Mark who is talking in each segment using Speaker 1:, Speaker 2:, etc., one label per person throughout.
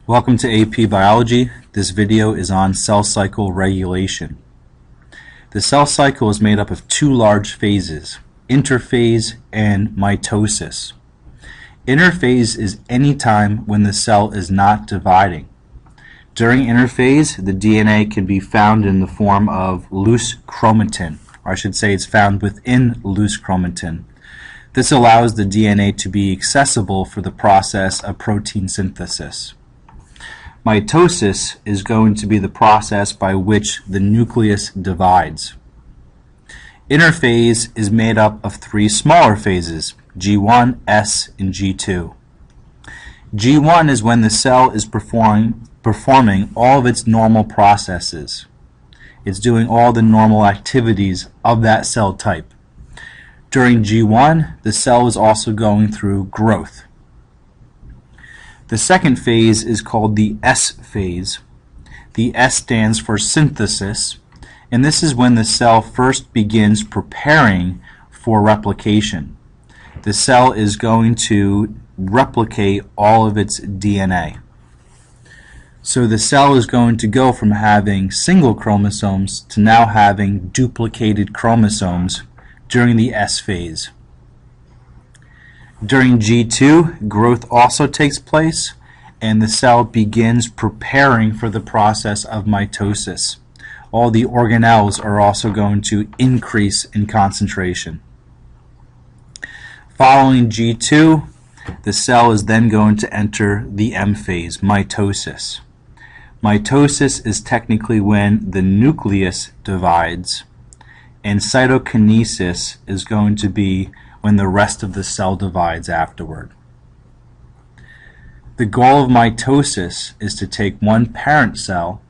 Speaker 1: Welcome to AP Biology. This video is on cell cycle regulation. The cell cycle is made up of two large phases, interphase and mitosis. Interphase is any time when the cell is not dividing. During interphase, the DNA can be found in the form of loose chromatin, or I should say it's found within loose chromatin. This allows the DNA to be accessible for the process of protein synthesis. Mitosis is going to be the process by which the nucleus divides. Interphase is made up of three smaller phases, G1, S, and G2. G1 is when the cell is performing all of its normal processes. It's doing all the normal activities of that cell type. During G1, the cell is also going through growth. The second phase is called the S phase. The S stands for synthesis, and this is when the cell first begins preparing for replication. The cell is going to replicate all of its DNA. So the cell is going to go from having single chromosomes to now having duplicated chromosomes during the S phase. During G2, growth also takes place, and the cell begins preparing for the process of mitosis. All the organelles are also going to increase in concentration. Following G2, the cell is then going to enter the M phase, mitosis. Mitosis is technically when the nucleus divides, and cytokinesis is going to be when the rest of the cell divides afterward. The goal of mitosis is to take one parent cell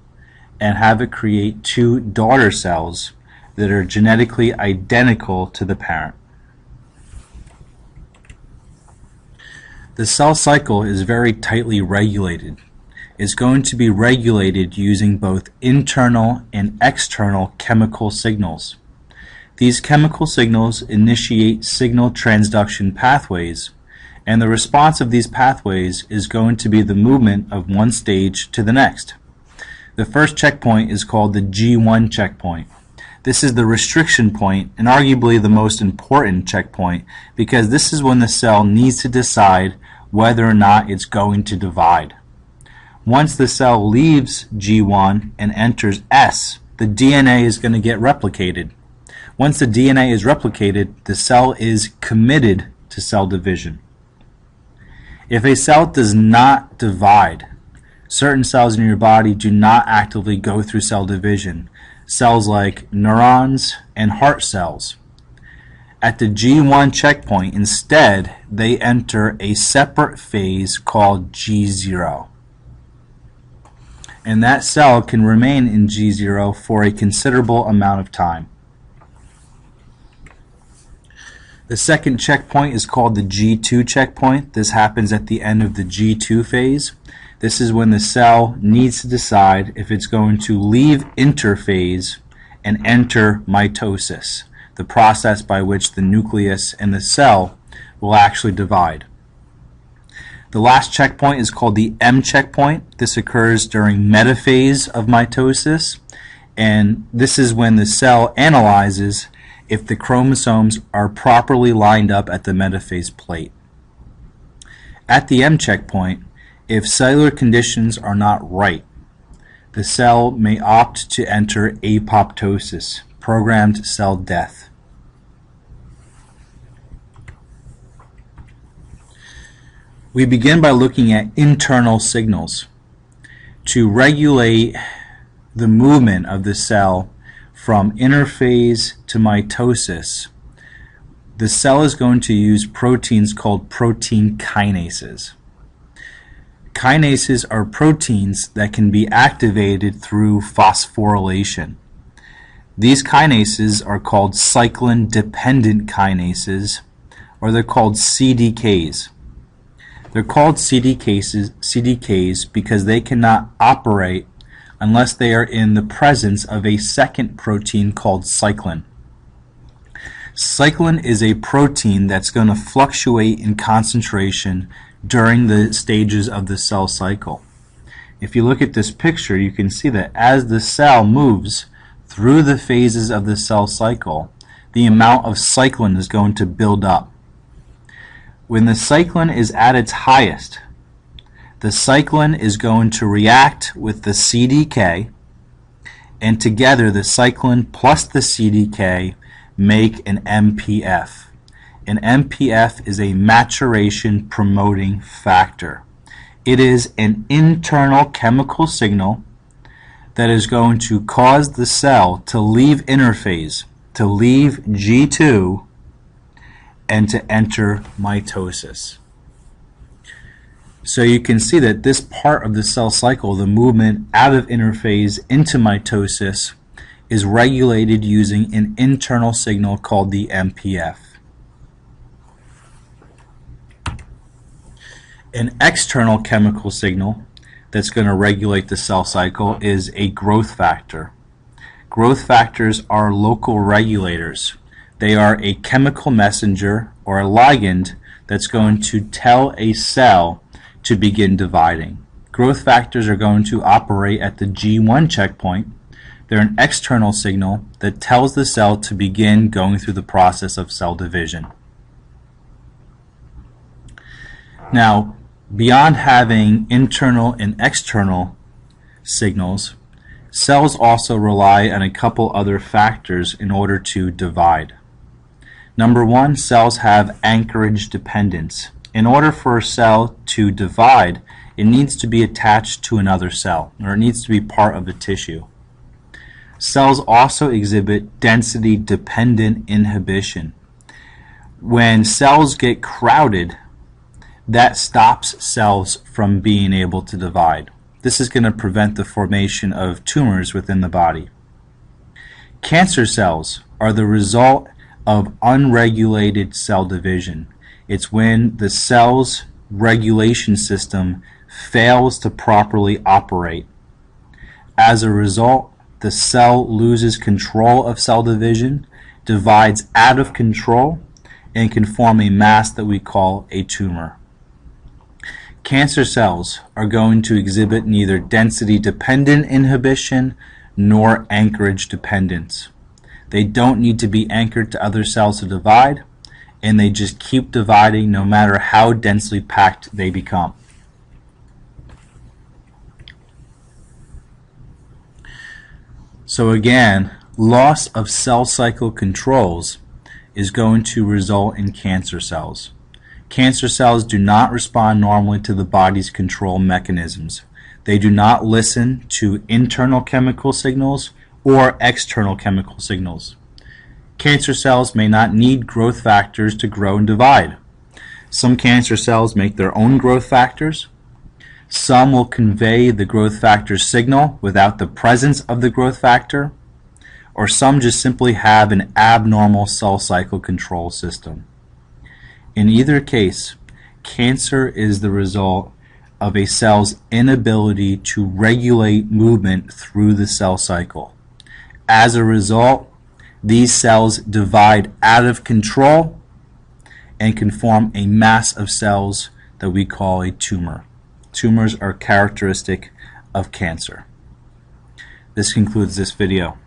Speaker 1: and have it create two daughter cells that are genetically identical to the parent. The cell cycle is very tightly regulated. It's going to be regulated using both internal and external chemical signals. These chemical signals initiate signal transduction pathways, and the response of these pathways is going to be the movement of one stage to the next. The first checkpoint is called the G1 checkpoint. This is the restriction point and arguably the most important checkpoint because this is when the cell needs to decide whether or not it's going to divide. Once the cell leaves G1 and enters S, the DNA is going to get replicated. Once the DNA is replicated, the cell is committed to cell division. If a cell does not divide, certain cells in your body do not actively go through cell division. Cells like neurons and heart cells. At the G1 checkpoint, instead, they enter a separate phase called G0. And that cell can remain in G0 for a considerable amount of time. The second checkpoint is called the G2 checkpoint. This happens at the end of the G2 phase. This is when the cell needs to decide if it's going to leave interphase and enter mitosis, the process by which the nucleus and the cell will actually divide. The last checkpoint is called the M checkpoint. This occurs during metaphase of mitosis, and this is when the cell analyzes if the chromosomes are properly lined up at the metaphase plate. At the M checkpoint, if cellular conditions are not right, the cell may opt to enter apoptosis, programmed cell death. We begin by looking at internal signals. To regulate the movement of the cell from interphase to mitosis, the cell is going to use proteins called protein kinases. Kinases are proteins that can be activated through phosphorylation. These kinases are called cyclin-dependent kinases, or they're called CDKs. They're called CDKs because they cannot operate unless they are in the presence of a second protein called cyclin. Cyclin is a protein that's going to fluctuate in concentration during the stages of the cell cycle. If you look at this picture, you can see that as the cell moves through the phases of the cell cycle, the amount of cyclin is going to build up. When the cyclin is at its highest, the cyclin is going to react with the CDK, and together the cyclin plus the CDK make an MPF. An MPF is a maturation promoting factor. It is an internal chemical signal that is going to cause the cell to leave interphase, to leave G2, and to enter mitosis. So you can see that this part of the cell cycle, the movement out of interphase into mitosis, is regulated using an internal signal called the MPF. An external chemical signal that's going to regulate the cell cycle is a growth factor. Growth factors are local regulators. They are a chemical messenger or a ligand that's going to tell a cell to begin dividing. Growth factors are going to operate at the G1 checkpoint. They're an external signal that tells the cell to begin going through the process of cell division. Now, beyond having internal and external signals, cells also rely on a couple other factors in order to divide. Number one, cells have anchorage dependence. In order for a cell to divide, it needs to be attached to another cell, or it needs to be part of a tissue. Cells also exhibit density-dependent inhibition. When cells get crowded, that stops cells from being able to divide. This is going to prevent the formation of tumors within the body. Cancer cells are the result of unregulated cell division. It's when the cell's regulation system fails to properly operate. As a result, the cell loses control of cell division, divides out of control, and can form a mass that we call a tumor. Cancer cells are going to exhibit neither density-dependent inhibition nor anchorage dependence. They don't need to be anchored to other cells to divide, and they just keep dividing no matter how densely packed they become. So again, loss of cell cycle controls is going to result in cancer cells. Cancer cells do not respond normally to the body's control mechanisms. They do not listen to internal chemical signals or external chemical signals. Cancer cells may not need growth factors to grow and divide. Some cancer cells make their own growth factors. Some will convey the growth factor signal without the presence of the growth factor, or some just simply have an abnormal cell cycle control system. In either case, cancer is the result of a cell's inability to regulate movement through the cell cycle. As a result, these cells divide out of control and can form a mass of cells that we call a tumor. Tumors are characteristic of cancer. This concludes this video.